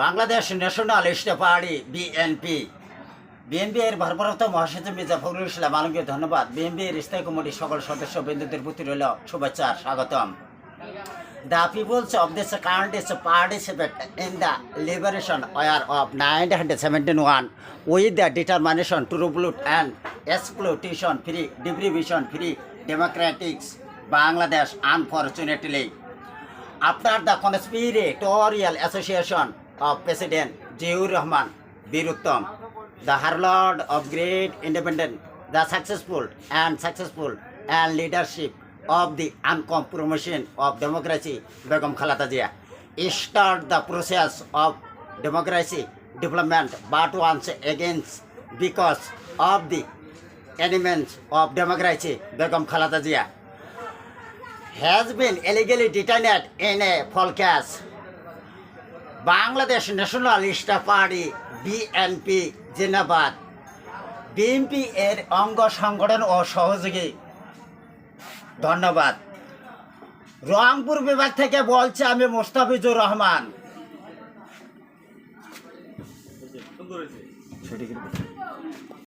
Bangladesh nationalist party BNP এর ভারপ্রাপ্ত মহাসচিব মির্জা ফখরুল ইসলাম আলমকে ধন্যবাদ। বিএনপি এর স্থায়ী কমিটির সকল সদস্য বিন্দুদের প্রতি রইল শুভেচ্ছা স্বাগতম। The peoples of this country participate in the liberation war of 1971 with the determination to revolt and exploitation free, deprivation free, democratic Bangladesh. Unfortunately, after the conspiratorial association of President Ziaur Rahman Bir Uttam, the herald of great independence, the successful and leadership of the uncompromising of democracy, Begum Khaleda Zia, start the process of democracy development, but once again because of the elements of democracy, Begum Khaleda Zia has been illegally detained in a fall case. Bangladesh Nationalist Party BNP জিন্দাবাদ। BNP এর অঙ্গ সংগঠন ও সহযোগী ধন্যবাদ। রংপুর বিভাগ থেকে বলছে আমি মোস্তাফিজুর রহমান।